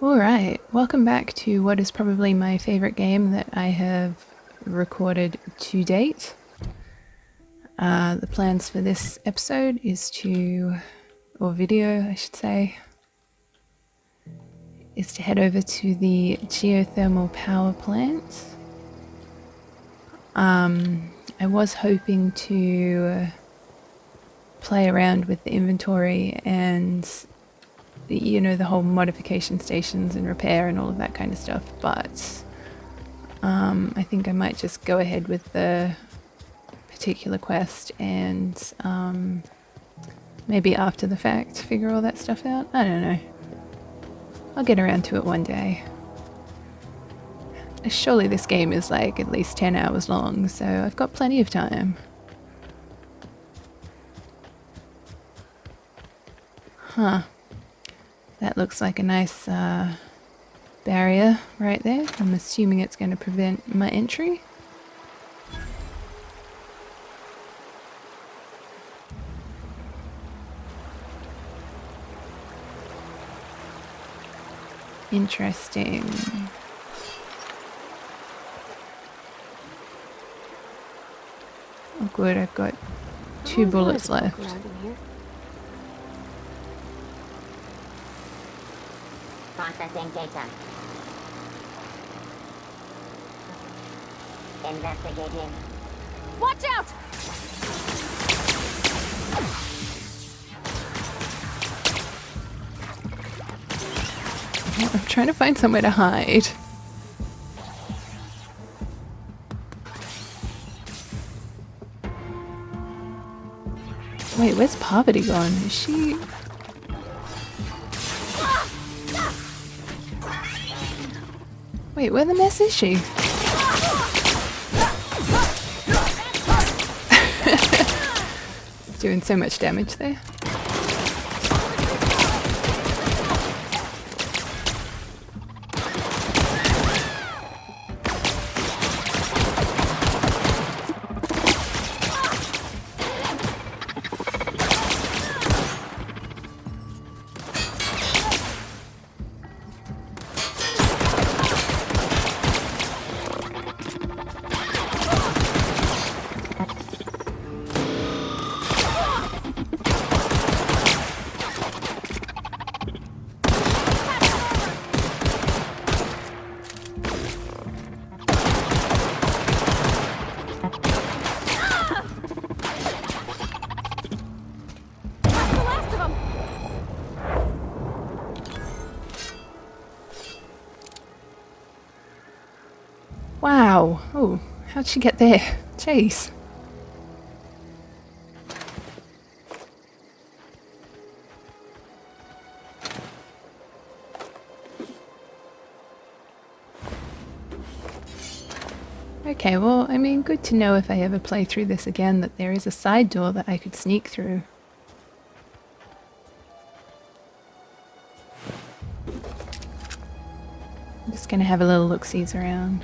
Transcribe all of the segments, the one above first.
Alright, welcome back to what is probably my favourite game that I have recorded to date. The plans for this episode or video I should say, is to head over to the geothermal power plant. I was hoping to play around with the inventory and the whole modification stations and repair and all of that kind of stuff, but I think I might just go ahead with the particular quest and maybe after the fact figure all that stuff out. I don't know. I'll get around to it one day. Surely this game is like at least 10 hours long, so I've got plenty of time. Huh. That looks like a nice barrier right there. I'm assuming it's going to prevent my entry. Interesting. Oh good, I've got 2 bullets left. Processing data. Investigating. Watch out! I'm trying to find somewhere to hide. Wait, where's Parvati gone? Is she... Wait, where the mess is she? Doing so much damage there. Wow. Oh, how'd she get there? Jeez. Okay, well, I mean, good to know if I ever play through this again that there is a side door that I could sneak through. I'm just gonna have a little look-sees around.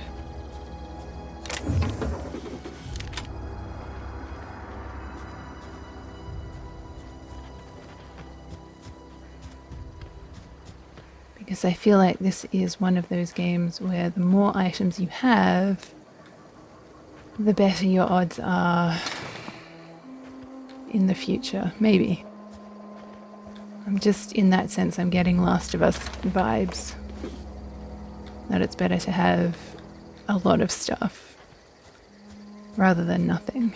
Because I feel like this is one of those games where the more items you have, the better your odds are in the future. Maybe. I'm just, in that sense, I'm getting Last of Us vibes. That it's better to have a lot of stuff rather than nothing.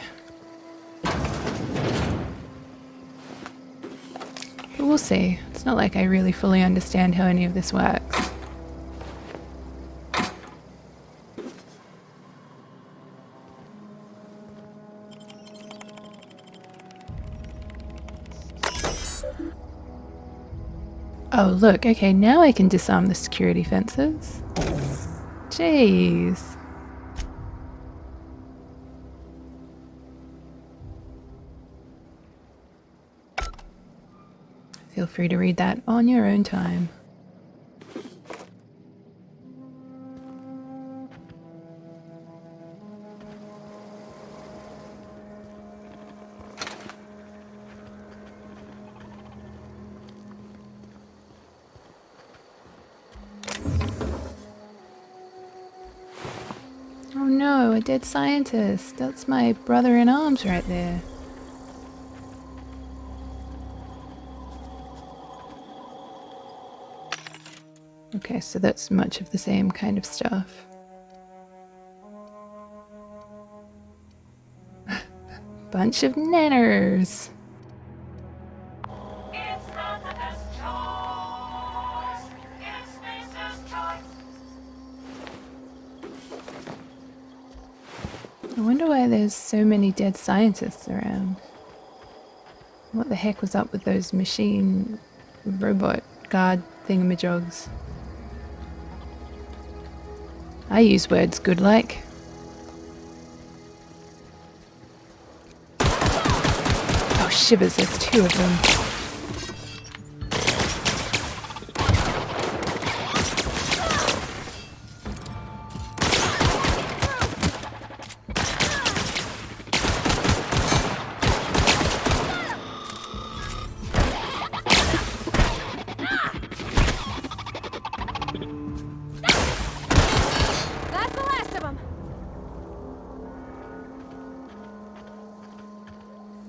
But we'll see. It's not like I really fully understand how any of this works. Oh look, okay, now I can disarm the security fences. Jeez. Feel free to read that on your own time. a dead scientist. That's my brother in arms right there. Okay, so that's much of the same kind of stuff. Bunch of nanners. It's not the best choice. It's Mace's choice. I wonder why there's so many dead scientists around. What the heck was up with those machine robot guard thingamajogs? I use words good like. Oh shivers, there's two of them. That's the last of them.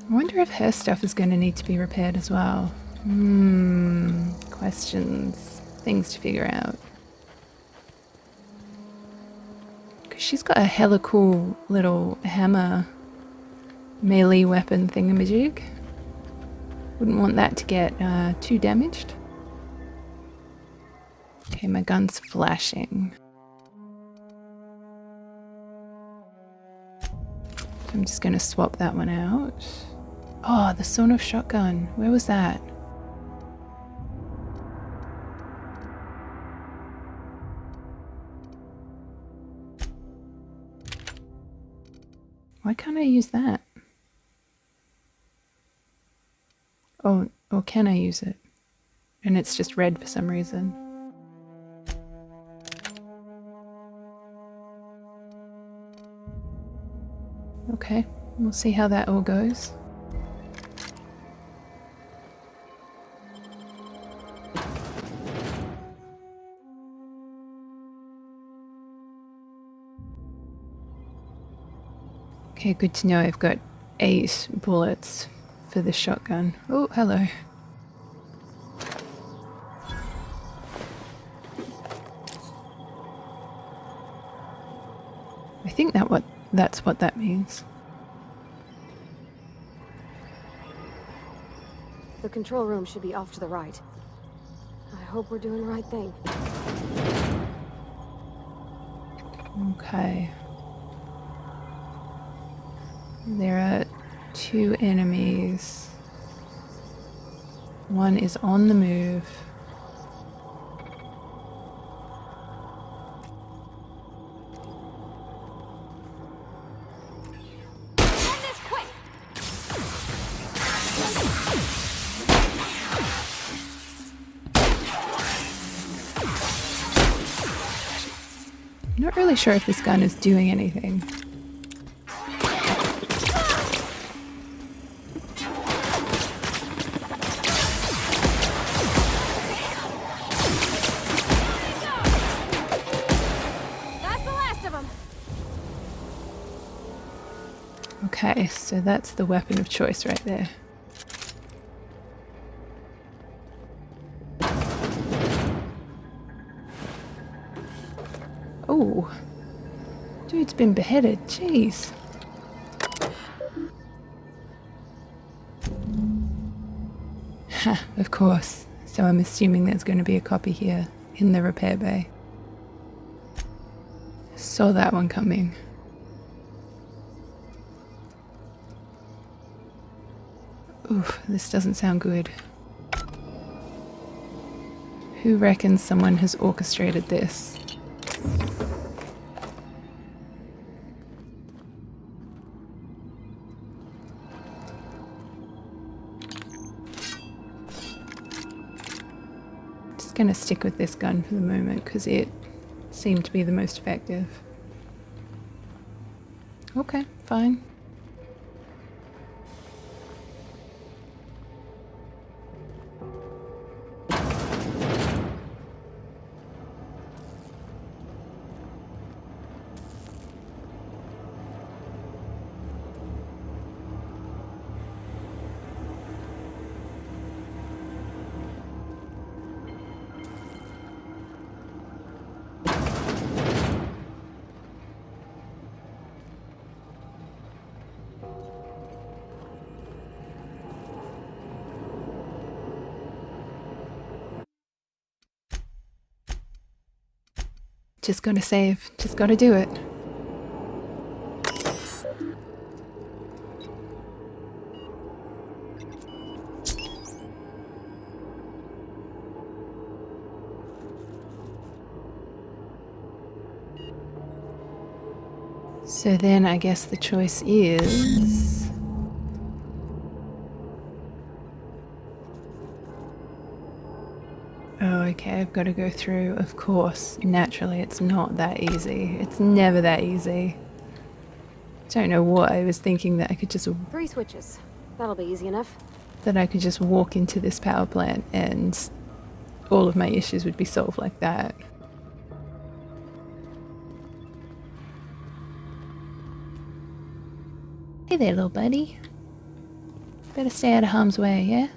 I wonder if her stuff is going to need to be repaired as well. Questions. Things to figure out. Because she's got a hella cool little hammer melee weapon thingamajig. Wouldn't want that to get too damaged. Okay, my gun's flashing. So I'm just going to swap that one out. Oh, the sawn-off shotgun. Where was that? Why can't I use that? Oh, or can I use it? And it's just red for some reason. Okay, we'll see how that all goes. Okay, good to know I've got 8 bullets for the shotgun. Oh, hello. I think that's what that means. The control room should be off to the right. I hope we're doing the right thing. Okay. There are 2 enemies. One is on the move. End this quick. I'm not really sure if this gun is doing anything. That's the last of them. Okay, so that's the weapon of choice right there. Oh, dude's been beheaded. Jeez. Ha, of course. So I'm assuming there's going to be a copy here in the repair bay. Saw that one coming. Oof, this doesn't sound good. Who reckons someone has orchestrated this? Just gonna stick with this gun for the moment because it seemed to be the most effective. Okay, fine. Just gotta save. Just gotta do it. So then I guess the choice is... Oh, okay, I've got to go through, of course. Naturally, it's not that easy. It's never that easy. Don't know what I was thinking that I could just 3 switches. That'll be easy enough. walk into this power plant and all of my issues would be solved like that. Hey there, little buddy. Better stay out of harm's way, yeah?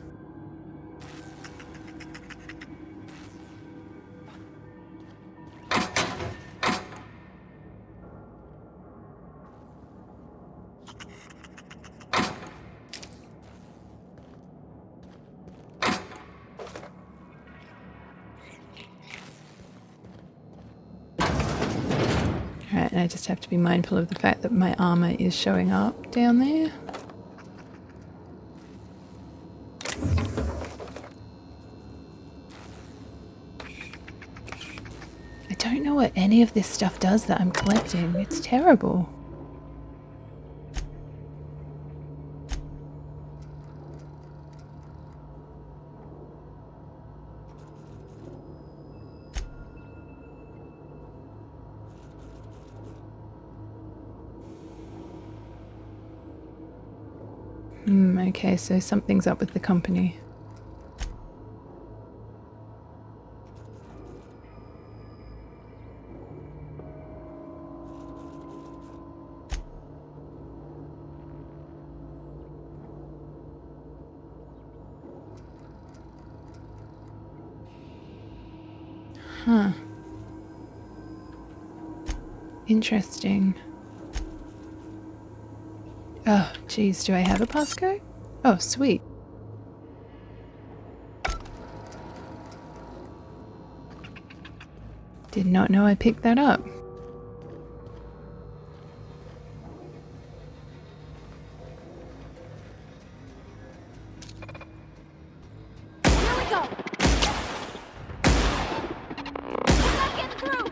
Alright, and I just have to be mindful of the fact that my armor is showing up down there. I don't know what any of this stuff does that I'm collecting. It's terrible. Okay, so something's up with the company. Huh. Interesting. Oh, geez, do I have a passcode? Oh, sweet. Did not know I picked that up. Here we go. I'm not getting through.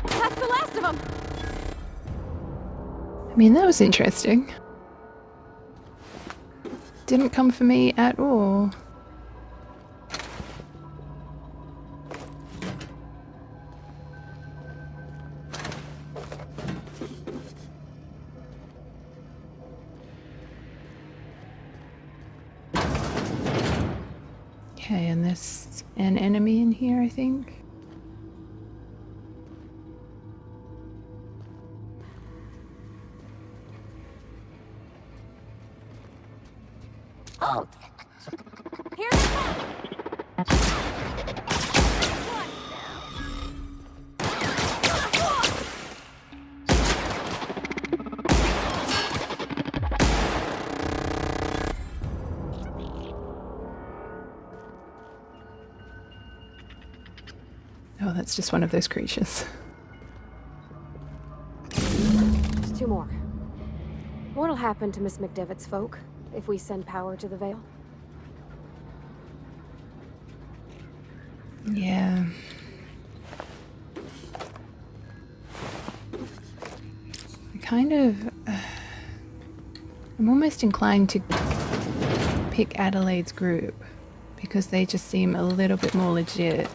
That's the last of them. I mean, that was interesting. Didn't come for me at all. Okay, and there's an enemy in here, I think. Here they come. Oh, that's just one of those creatures. Just 2 more. What'll happen to Miss McDevitt's folk if we send power to the Vale? Yeah. I kind of... I'm almost inclined to pick Adelaide's group because they just seem a little bit more legit.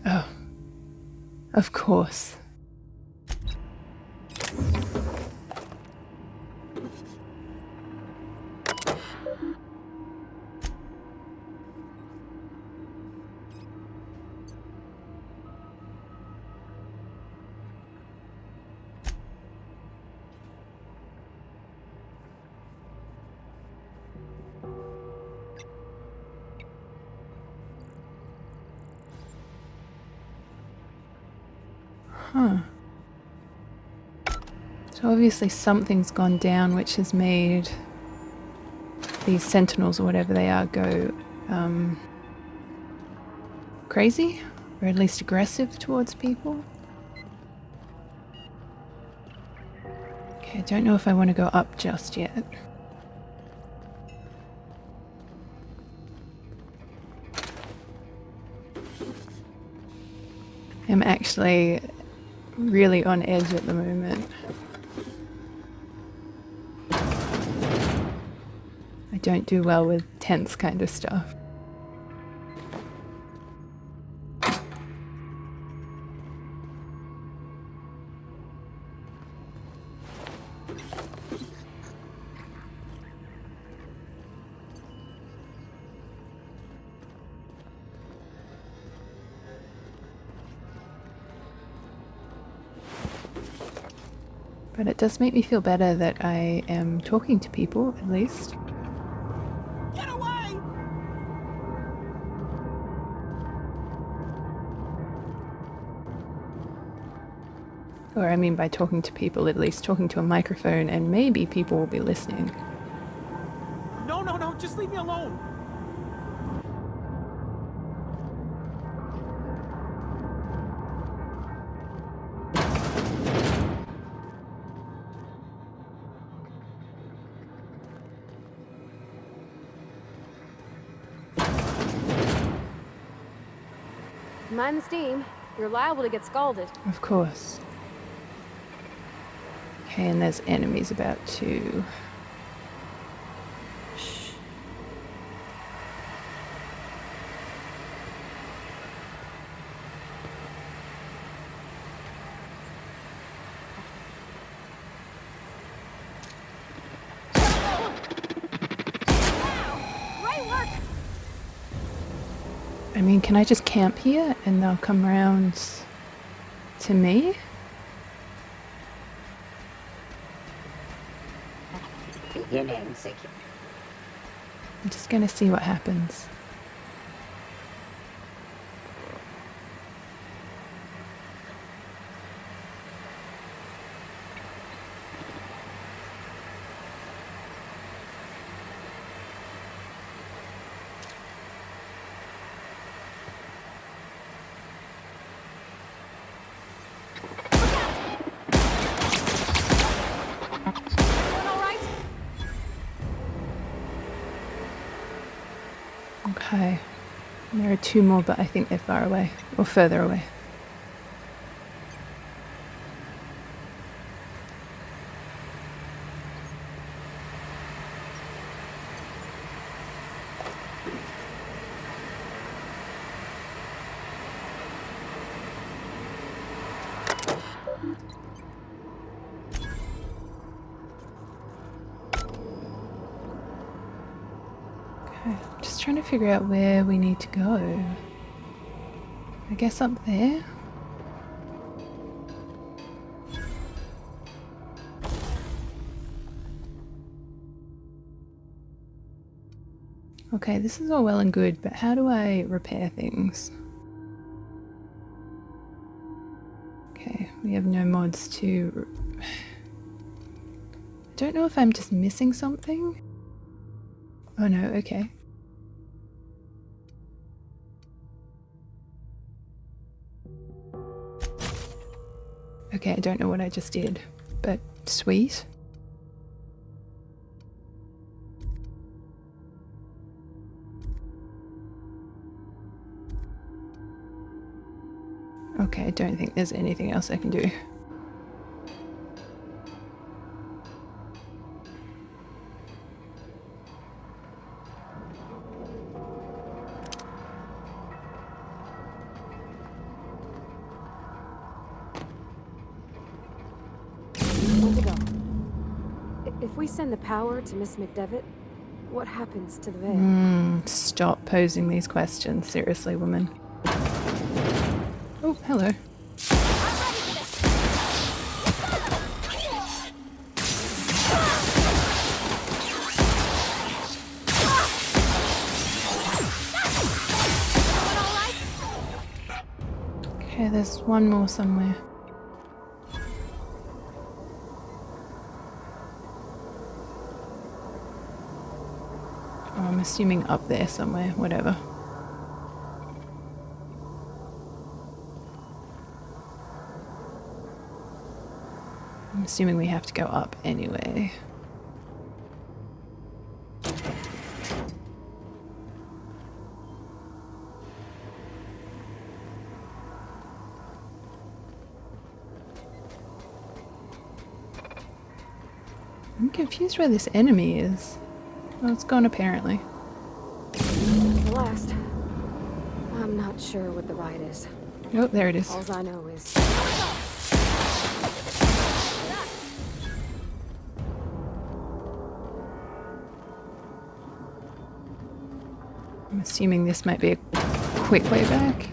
Oh, of course. Huh. So obviously something's gone down which has made these sentinels or whatever they are go crazy, or at least aggressive towards people. Okay, I don't know if I want to go up just yet. I'm actually really on edge at the moment. I don't do well with tense kind of stuff. But it does make me feel better that I am talking to people, at least. Get away! Or I mean by talking to people, at least talking to a microphone, and maybe people will be listening. No, no, no, just leave me alone. Mind the steam. You're liable to get scalded. Of course. Okay, and there's enemies about to... Shh. Great work! I mean, can I just camp here and they'll come round to me? Beginning secure. I'm just gonna see what happens. Doing all right? Okay. There are two more, but I think they're far away, or further away. Okay, just trying to figure out where we need to go. I guess up there? Okay, this is all well and good, but how do I repair things? Okay, we have no mods to... I don't know if I'm just missing something. Oh no, okay. Okay, I don't know what I just did, but sweet. Okay, I don't think there's anything else I can do. Where'd to go? If we send the power to Miss McDevitt, what happens to the veil? Stop posing these questions, seriously, woman. Oh, hello. Okay, there's one more somewhere. assuming up there somewhere, whatever. I'm assuming we have to go up anyway. I'm confused where this enemy is. Well, it's gone apparently. The last. I'm not sure what the ride is. Oh, there it is. All I know is I'm assuming this might be a quick way back.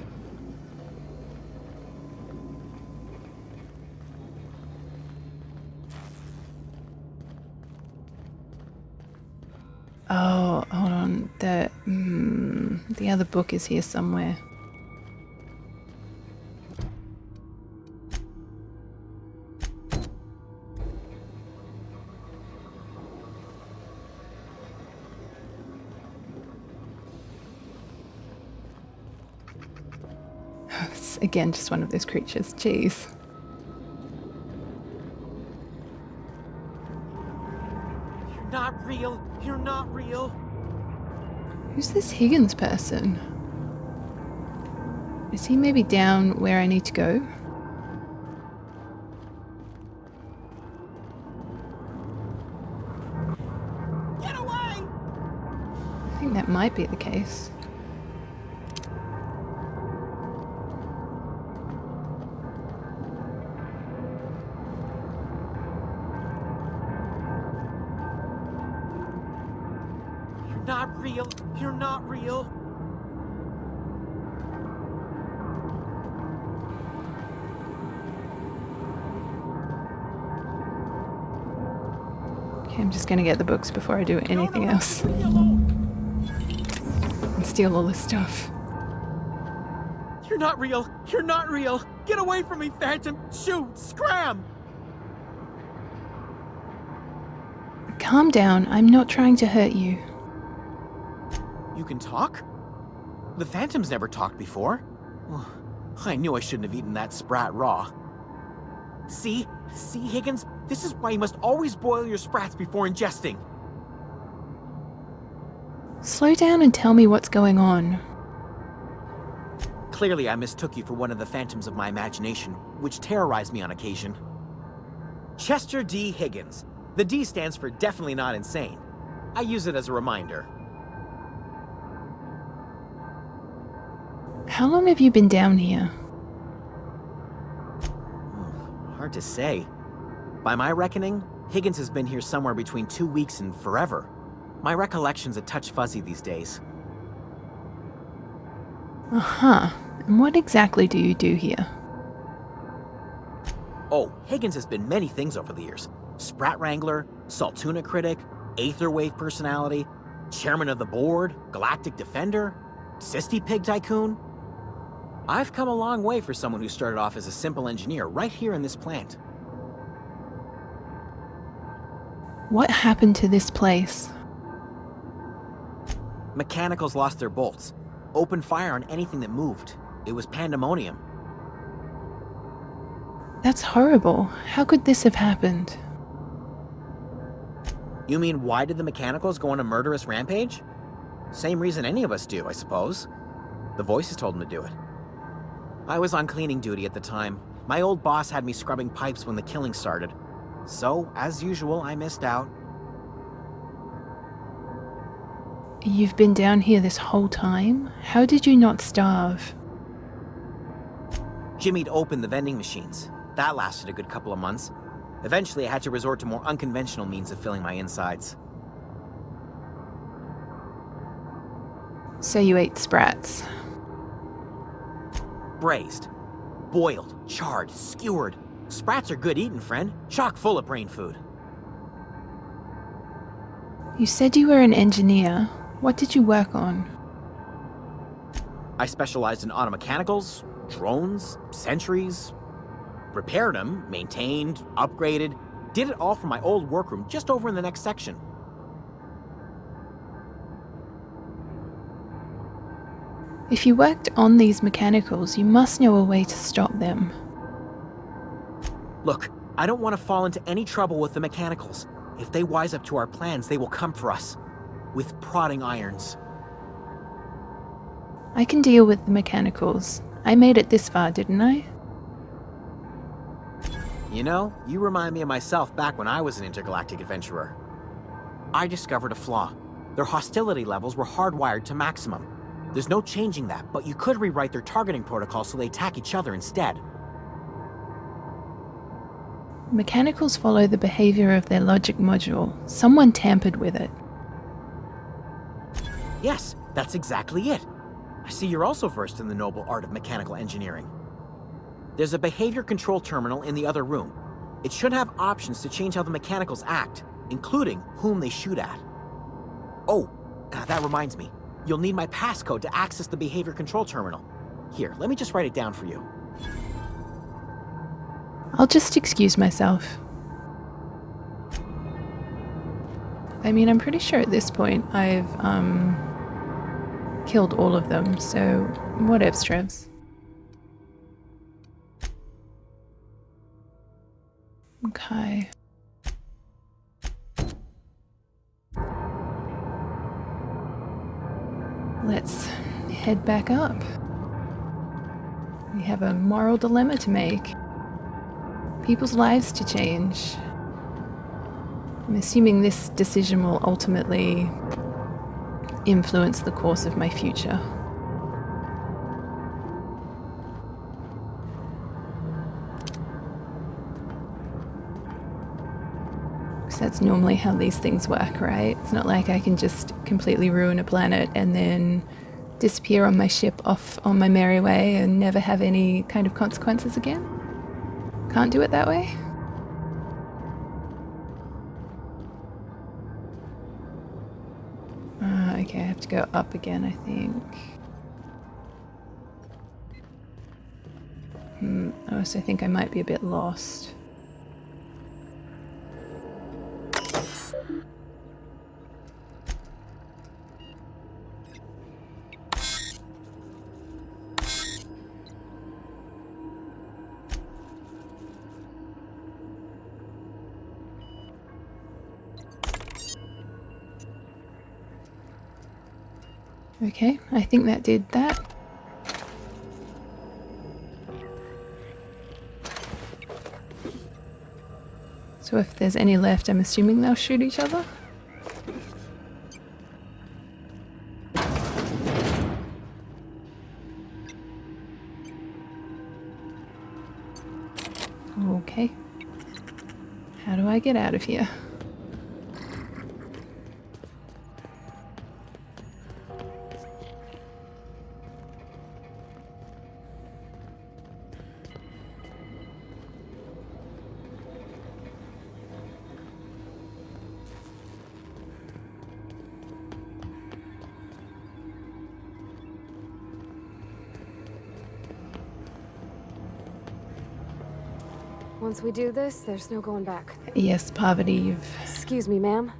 Oh, hold on. The other book is here somewhere. It's, again, just one of those creatures. Jeez. You're not real. You're not real. Who's this Higgins person? Is he maybe down where I need to go? Get away! I think that might be the case. You're not real. You're not real. Okay, I'm just gonna get the books before I do anything else Leave me alone. and steal all this stuff. You're not real. You're not real. Get away from me, Phantom. Shoot. Scram. Calm down, I'm not trying to hurt you. You can talk? The Phantom's never talked before. Well, I knew I shouldn't have eaten that sprat raw. See? See, Higgins? This is why you must always boil your sprats before ingesting. Slow down and tell me what's going on. Clearly, I mistook you for one of the phantoms of my imagination, which terrorized me on occasion. Chester D. Higgins. The D stands for definitely not insane. I use it as a reminder. How long have you been down here? Hard to say. By my reckoning, Higgins has been here somewhere between 2 weeks and forever. My recollection's a touch fuzzy these days. Uh-huh. And what exactly do you do here? Oh, Higgins has been many things over the years. Sprat Wrangler, Saltuna Critic, Aetherwave Personality, Chairman of the Board, Galactic Defender, Sisty Pig Tycoon. I've come a long way for someone who started off as a simple engineer right here in this plant. What happened to this place? Mechanicals lost their bolts. Opened fire on anything that moved. It was pandemonium. That's horrible. How could this have happened? You mean, why did the Mechanicals go on a murderous rampage? Same reason any of us do, I suppose. The voices told them to do it. I was on cleaning duty at the time. My old boss had me scrubbing pipes when the killing started. So, as usual, I missed out. You've been down here this whole time? How did you not starve? Jimmy'd opened the vending machines. That lasted a good couple of months. Eventually, I had to resort to more unconventional means of filling my insides. So you ate sprats. Braised, boiled, charred, skewered. Sprats are good eating, friend. Chock full of brain food. You said you were an engineer. What did you work on? I specialized in automechanicals, drones, sentries. Repaired them, maintained, upgraded. Did it all from my old workroom just over in the next section. If you worked on these mechanicals, you must know a way to stop them. Look, I don't want to fall into any trouble with the mechanicals. If they wise up to our plans, they will come for us. With prodding irons. I can deal with the mechanicals. I made it this far, didn't I? You know, you remind me of myself back when I was an intergalactic adventurer. I discovered a flaw. Their hostility levels were hardwired to maximum. There's no changing that, but you could rewrite their targeting protocol so they attack each other instead. Mechanicals follow the behavior of their logic module. Someone tampered with it. Yes, that's exactly it. I see you're also versed in the noble art of mechanical engineering. There's a behavior control terminal in the other room. It should have options to change how the mechanicals act, including whom they shoot at. Oh, that reminds me. You'll need my passcode to access the behavior control terminal. Here, let me just write it down for you. I'll just excuse myself. I mean, I'm pretty sure at this point I've, killed all of them, so whatevs, Trevs. Okay. Let's head back up. We have a moral dilemma to make. People's lives to change. I'm assuming this decision will ultimately influence the course of my future. Because that's normally how these things work, right? It's not like I can just completely ruin a planet and then disappear on my ship off on my merry way and never have any kind of consequences again. Can't do it that way. Okay, I have to go up again, I think. I also think I might be a bit lost. Okay, I think that did that. So if there's any left, I'm assuming they'll shoot each other? Okay. How do I get out of here? Once we do this, there's no going back. Yes, Parvati, you've... Excuse me, ma'am.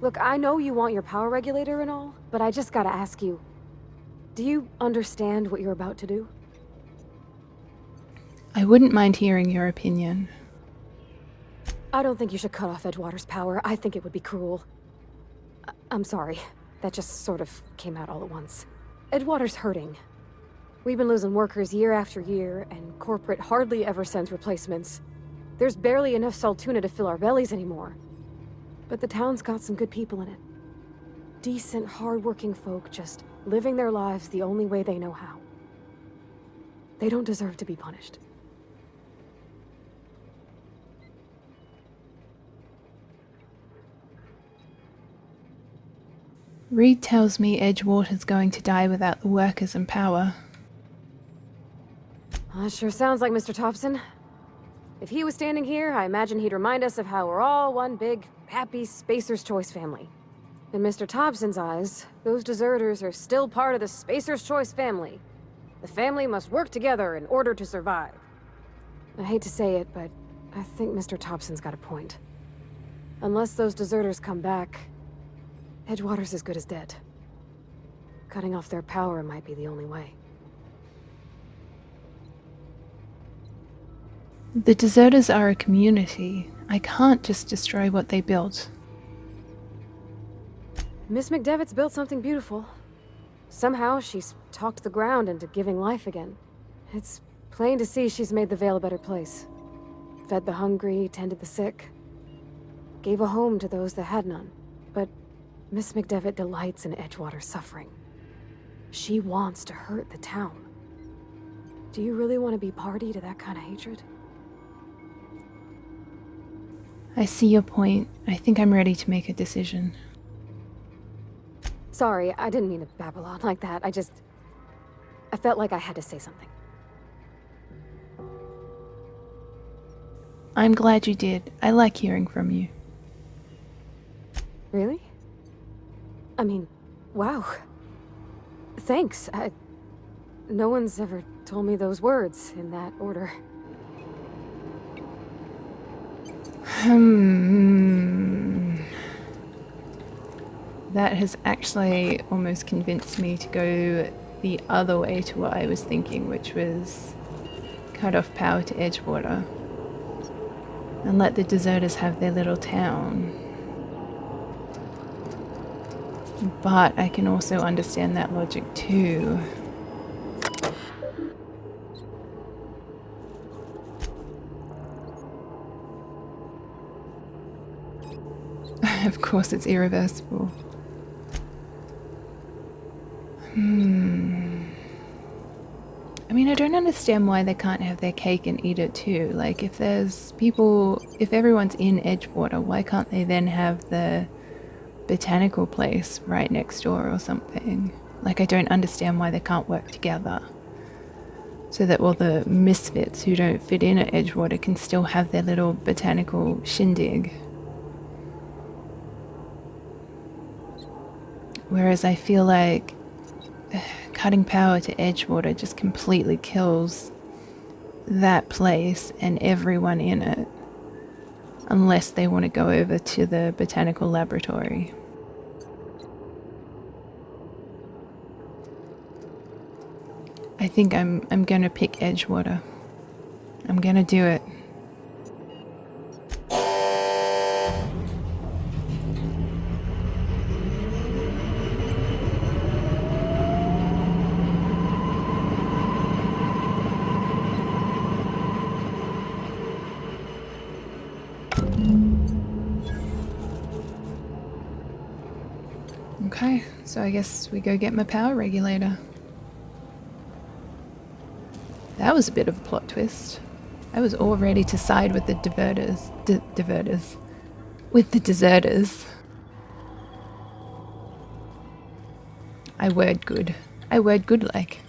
Look, I know you want your power regulator and all, but I just gotta ask you. Do you understand what you're about to do? I wouldn't mind hearing your opinion. I don't think you should cut off Edgewater's power. I think it would be cruel. I'm sorry. That just sort of came out all at once. Edgewater's hurting. We've been losing workers year after year, and corporate hardly ever sends replacements. There's barely enough Saltuna to fill our bellies anymore. But the town's got some good people in it. Decent, hard-working folk just living their lives the only way they know how. They don't deserve to be punished. Reed tells me Edgewater's going to die without the workers and power. That sure sounds like Mr. Thompson. If he was standing here, I imagine he'd remind us of how we're all one big, happy Spacer's Choice family. In Mr. Thompson's eyes, those deserters are still part of the Spacer's Choice family. The family must work together in order to survive. I hate to say it, but I think Mr. Thompson's got a point. Unless those deserters come back, Edgewater's as good as dead. Cutting off their power might be the only way. The deserters are a community. I can't just destroy what they built. Miss McDevitt's built something beautiful. Somehow, she's talked the ground into giving life again. It's plain to see she's made the Vale a better place. Fed the hungry, tended the sick. Gave a home to those that had none. But Miss McDevitt delights in Edgewater's suffering. She wants to hurt the town. Do you really want to be party to that kind of hatred? I see your point. I think I'm ready to make a decision. Sorry, I didn't mean to babble on like that. I felt like I had to say something. I'm glad you did. I like hearing from you. Really? I mean, wow. Thanks. No one's ever told me those words in that order. That has actually almost convinced me to go the other way to what I was thinking, which was cut off power to Edgewater and let the deserters have their little town. But I can also understand that logic too. Of course it's irreversible. I mean, I don't understand why they can't have their cake and eat it too. Like, if everyone's in Edgewater, why can't they then have the botanical place right next door or something? Like, I don't understand why they can't work together. So that all the misfits who don't fit in at Edgewater can still have their little botanical shindig. Whereas I feel like cutting power to Edgewater just completely kills that place and everyone in it, unless they want to go over to the botanical laboratory. I think I'm gonna pick Edgewater. I'm gonna do it. Okay, so I guess we go get my power regulator. That was a bit of a plot twist. I was all ready to side with the with the deserters. I word good like.